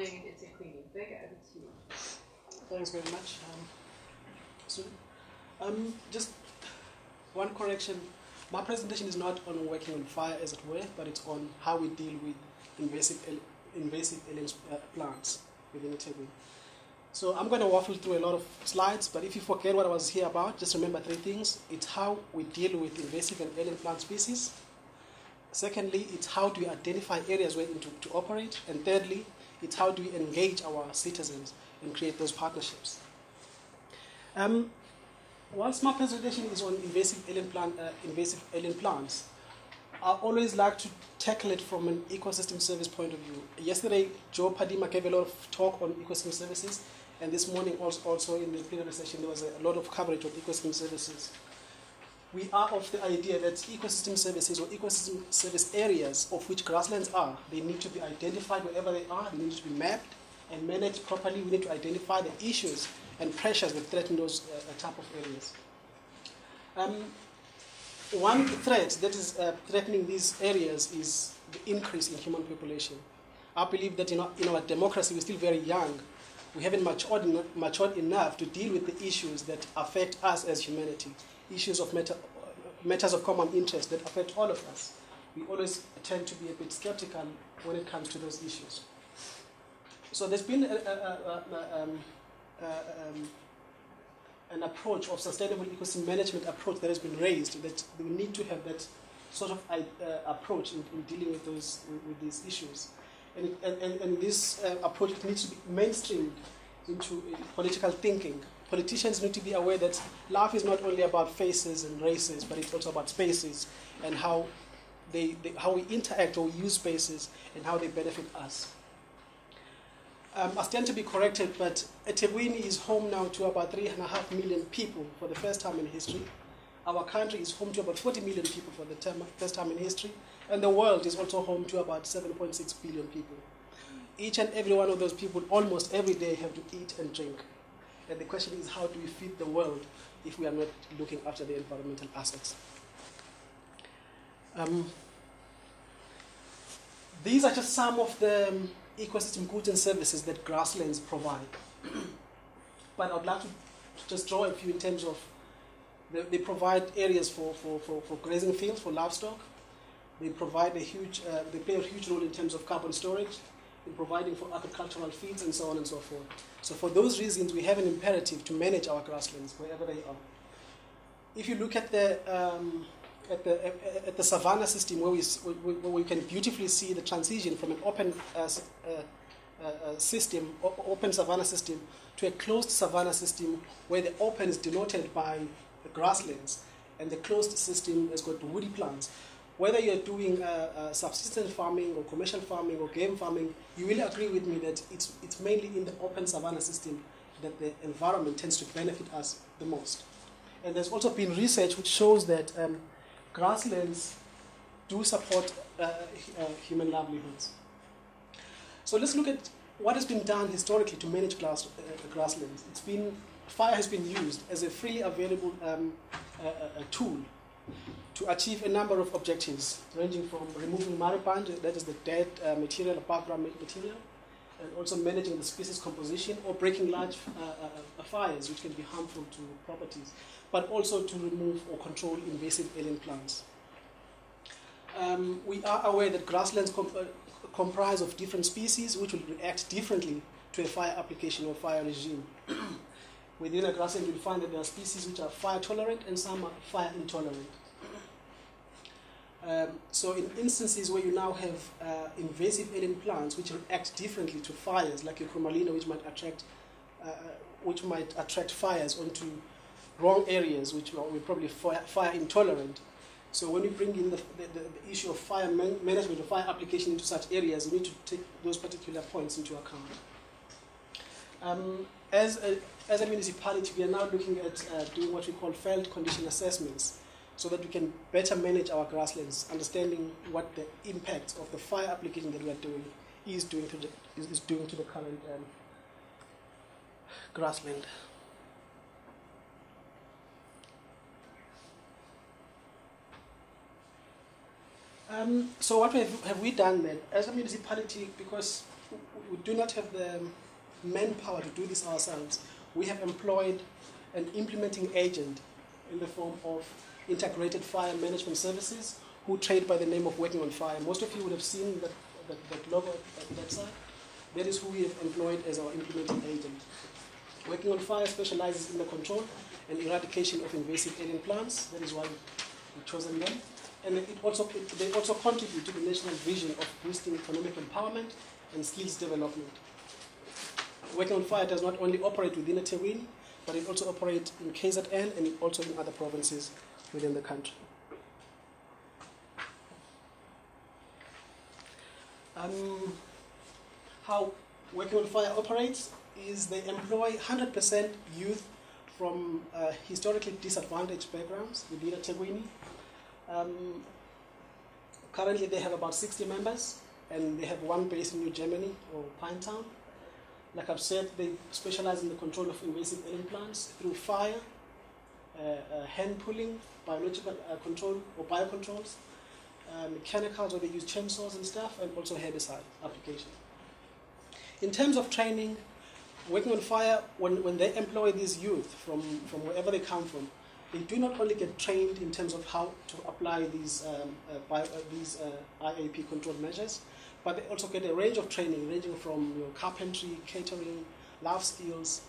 in eThekwini. Bheka, over to you. Thanks very much. Just one correction. My presentation is not on working on fire, as it were, but it's on how we deal with invasive alien plants within eThekwini. So I'm going to waffle through a lot of slides, but if you forget what I was here about, just remember three things. It's how we deal with invasive and alien plant species. Secondly, it's how do we identify areas where to operate. And thirdly, it's how do we engage our citizens and create those partnerships. Whilst my presentation is on invasive alien plants, I always like to tackle it from an ecosystem service point of view. Yesterday, Joe Padima gave a lot of talk on ecosystem services, and this morning also in the plenary session there was a lot of coverage of ecosystem services. We are of the idea that ecosystem services or ecosystem service areas, of which grasslands are, they need to be identified wherever they are, they need to be mapped and managed properly. We need to identify the issues and pressures that threaten those type of areas. One threat that is threatening these areas is the increase in human population. I believe that in our democracy we're still very young. We haven't matured enough to deal with the issues that affect us as humanity, issues of matters of common interest that affect all of us. We always tend to be a bit skeptical when it comes to those issues. So there's been an approach of sustainable ecosystem management approach that has been raised, that we need to have that sort of approach in dealing with these issues. And this approach needs to be mainstreamed into political thinking. Politicians need to be aware that life is not only about faces and races, but it's also about spaces and how we interact or use spaces and how they benefit us. I stand to be corrected, but eThekwini is home now to about 3.5 million people for the first time in history. Our country is home to about 40 million people for the first time in history, and the world is also home to about 7.6 billion people. Each and every one of those people almost every day have to eat and drink. And the question is, how do we feed the world if we are not looking after the environmental assets? These are just some of the ecosystem goods and services that grasslands provide. But I would like to just draw a few in terms of they provide areas for grazing fields, for livestock. They provide they play a huge role in terms of carbon storage, in providing for agricultural feeds and so on and so forth. So for those reasons, we have an imperative to manage our grasslands wherever they are. If you look at the savanna system, where we can beautifully see the transition from an open open savanna system to a closed savanna system, where the open is denoted by the grasslands and the closed system has got woody plants. Whether you're doing subsistence farming or commercial farming or game farming, you will agree with me that it's mainly in the open savanna system that the environment tends to benefit us the most. And there's also been research which shows that grasslands do support human livelihoods. So let's look at what has been done historically to manage grasslands. Fire has been used as a freely available tool to achieve a number of objectives, ranging from removing maripand, that is the dead material, above-ground material, and also managing the species composition or breaking large fires which can be harmful to properties, but also to remove or control invasive alien plants. We are aware that grasslands comprise of different species which will react differently to a fire application or fire regime. Within a grassland, you'll find that there are species which are fire tolerant and some are fire intolerant. So in instances where you now have invasive alien plants which react differently to fires, like a chromalina which might attract fires onto wrong areas which are probably fire intolerant. So when we bring in the issue of fire management or fire application into such areas, we need to take those particular points into account. As a municipality, we are now looking at doing what we call field condition assessments, so that we can better manage our grasslands, understanding what the impact of the fire application that we are doing is doing to the current grassland. So what have we done then? As a municipality, because we do not have the manpower to do this ourselves, we have employed an implementing agent in the form of Integrated Fire Management Services, who trade by the name of Working on Fire. Most of you would have seen that logo at that side. That is who we have employed as our implementing agent. Working on Fire specializes in the control and eradication of invasive alien plants. That is why we've chosen them. And they also contribute to the national vision of boosting economic empowerment and skills development. Working on Fire does not only operate within eThekwini, but it also operates in KZN and also in other provinces within the country. How Working on Fire operates is they employ 100% youth from historically disadvantaged backgrounds within eThekwini. Currently they have about 60 members, and they have one base in New Germany, or Pinetown. Like I've said, they specialize in the control of invasive alien plants through fire, hand pulling, biological control or biocontrols, mechanicals where they use chainsaws and stuff, and also herbicide application. In terms of training, Working on Fire, when they employ these youth from wherever they come from, they do not only get trained in terms of how to apply these IAP control measures, but they also get a range of training ranging from carpentry, catering, life skills,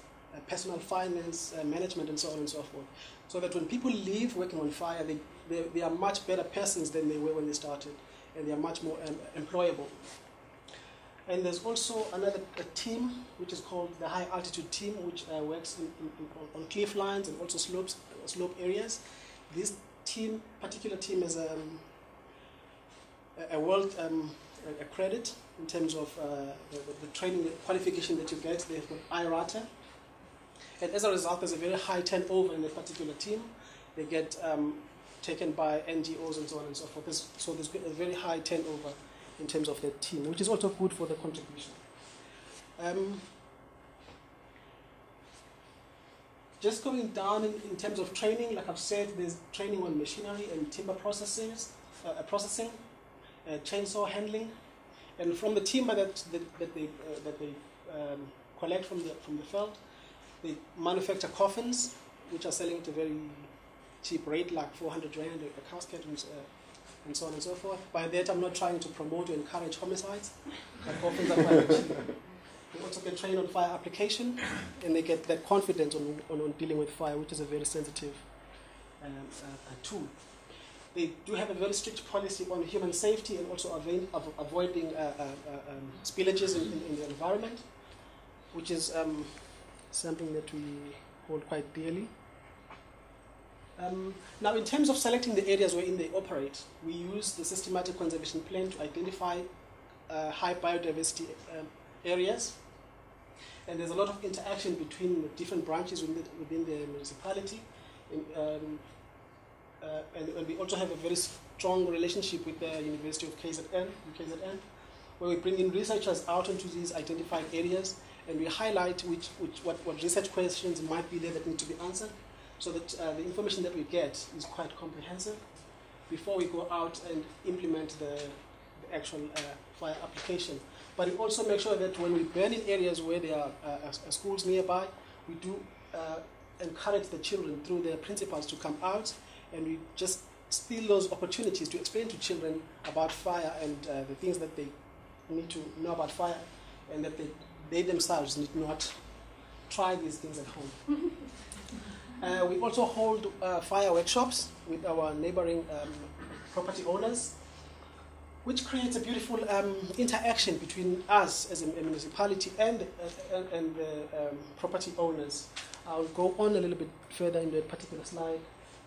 personal finance, management, and so on and so forth. So that when people leave Working on Fire, they are much better persons than they were when they started, and they are much more employable. And there's also a team which is called the High Altitude Team, which works on cliff lines and also slope areas. This particular team is a world credit in terms of the training qualification that you get. They've got IRATA. And as a result, there's a very high turnover in the particular team. They get taken by NGOs and so on and so forth. So there's a very high turnover in terms of the team, which is also good for the contribution. Just going down in terms of training, like I've said, there's training on machinery and timber processing, chainsaw handling, and from the timber that they collect from the field, they manufacture coffins, which are selling at a very cheap rate, like 400 rand a casket, and so on and so forth. By that, I'm not trying to promote or encourage homicides, but coffins are quite cheap. They also get trained on fire application, and they get that confidence on dealing with fire, which is a very sensitive tool. They do have a very strict policy on human safety and also avoiding spillages in the environment, which is something that we hold quite dearly. Now, in terms of selecting the areas wherein they operate, we use the systematic conservation plan to identify high biodiversity areas. And there's a lot of interaction between the different branches within the municipality. And we also have a very strong relationship with the University of KZN, where we bring in researchers out into these identified areas, and we highlight what research questions might be there that need to be answered, so that the information that we get is quite comprehensive before we go out and implement the actual fire application. But we also make sure that when we burn in areas where there are schools nearby, we do encourage the children through their principals to come out, and we just steal those opportunities to explain to children about fire and the things that they need to know about fire, and that they themselves need not try these things at home. We also hold fire workshops with our neighboring property owners, which creates a beautiful interaction between us as a municipality and the property owners. I'll go on a little bit further in the particular slide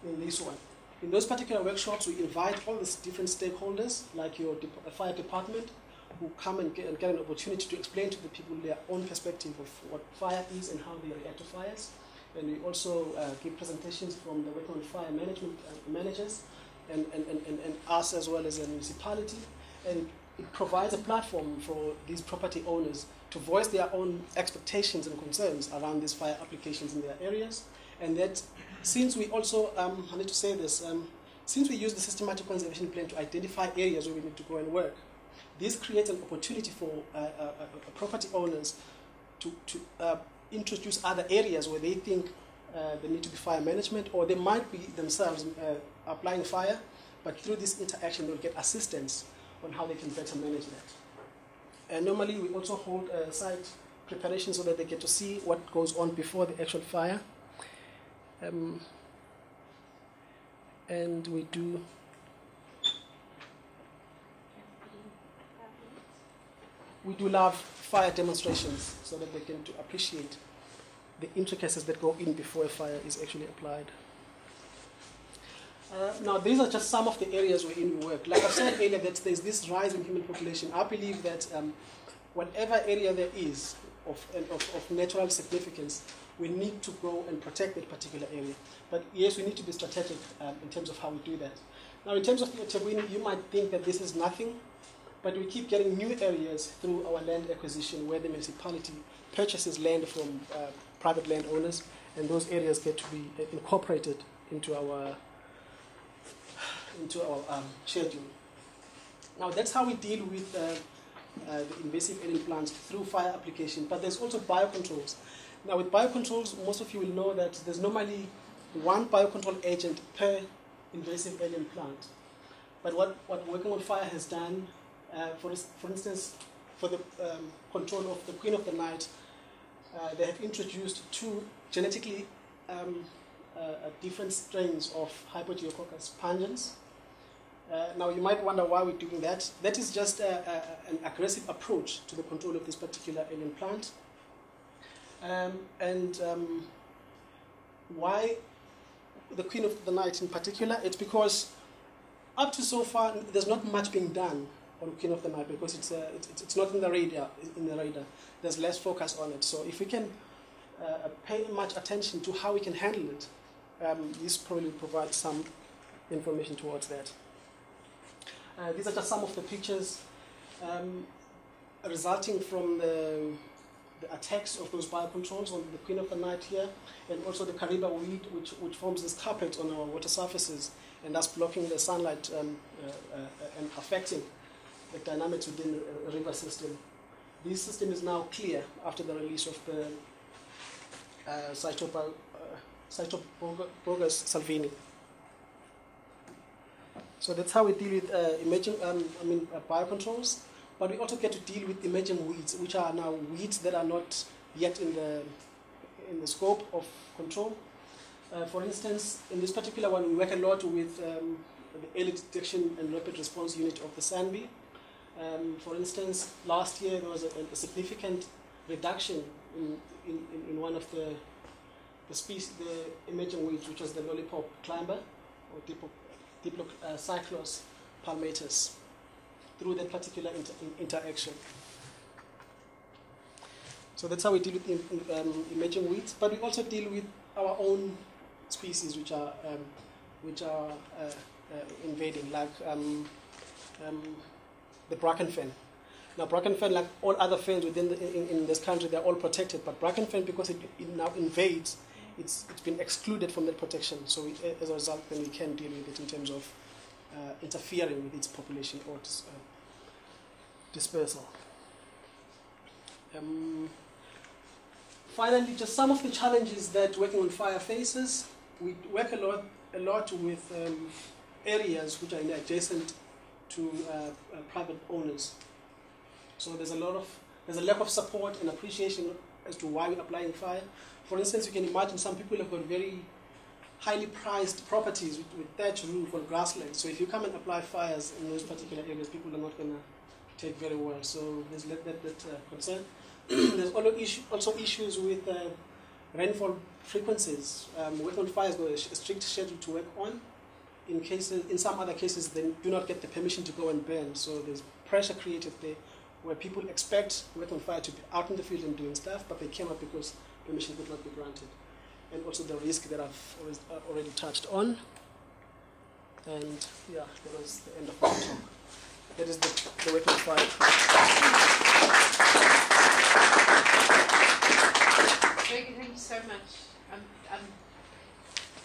in this one. In those particular workshops, we invite all the different stakeholders, like your fire department, who come and get an opportunity to explain to the people their own perspective of what fire is and how they react to fires. And we also give presentations from the Working on Fire management managers and us as well as a municipality. And it provides a platform for these property owners to voice their own expectations and concerns around these fire applications in their areas. And that since we also, I need to say this, since we use the systematic conservation plan to identify areas where we need to go and work, This creates an opportunity for property owners to introduce other areas where they think there need to be fire management, or they might be themselves applying fire, but through this interaction they'll get assistance on how they can better manage that. And normally we also hold site preparation so that they get to see what goes on before the actual fire. And we do love fire demonstrations so that they can appreciate the intricacies that go in before a fire is actually applied. Now, these are just some of the areas wherein we work. Like I said earlier, that there's this rise in human population. I believe that whatever area there is of natural significance, we need to go and protect that particular area. But yes, we need to be strategic in terms of how we do that. Now, in terms of eThekwini, you might think that this is nothing, but we keep getting new areas through our land acquisition where the municipality purchases land from private landowners, and those areas get to be incorporated into our schedule. Now, that's how we deal with the invasive alien plants through fire application, but there's also biocontrols. Now, with biocontrols, most of you will know that there's normally one biocontrol agent per invasive alien plant. But what Working on Fire has done, for instance, for the control of the Queen of the Night, they have introduced two genetically different strains of Hypogeococcus pungens. Now, you might wonder why we're doing that. That is just an aggressive approach to the control of this particular alien plant. Why the Queen of the Night in particular? It's because up to so far, there's not much being done on Queen of the Night because it's not in the radar. There's less focus on it. So if we can pay much attention to how we can handle it, this probably provides some information towards that. These are just some of the pictures resulting from the attacks of those biocontrols on the Queen of the Night here, and also the Kariba weed, which forms this carpet on our water surfaces, and thus blocking the sunlight and affecting the dynamics within the river system. This system is now clear after the release of the Cytobogus salvini. So that's how we deal with biocontrols, but we also get to deal with emerging weeds, which are now weeds that are not yet in the scope of control. For instance, in this particular one, we work a lot with the early detection and rapid response unit of the SANBI. For instance, last year there was a significant reduction in one of the species, the emerging weeds, which was the lollipop climber, or Diplocylus palmatus, through that particular interaction. So that's how we deal with emerging weeds, but we also deal with our own species which are invading, like the bracken fen. Now, bracken fen, like all other fens within in this country, they're all protected, but bracken fen, because it now invades, it's been excluded from that protection. So as a result, then we can deal with it in terms of interfering with its population or dispersal. Finally, just some of the challenges that Working on Fire faces. We work a lot with areas which are adjacent to private owners. So there's a lack of support and appreciation as to why we're applying fire. For instance, you can imagine some people have got very highly priced properties with thatch roof on grassland. So if you come and apply fires in those particular areas, people are not going to take very well. So there's that concern. There's also issues with rainfall frequencies. Working on Fire has got a strict schedule to work on. In some other cases, they do not get the permission to go and burn. So there's pressure created there where people expect Working on Fire to be out in the field and doing stuff, but they cannot because permission could not be granted. And also the risk that I've already touched on. And yeah, that was the end of my talk. That is the Working on Fire. Bheka, thank you so much. I'm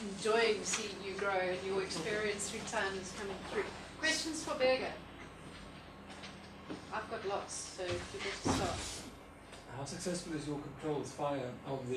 enjoying seeing you grow and your experience through time is coming through. Questions for Bheka? I've got lots, so you get to start. How successful is your controls fire on the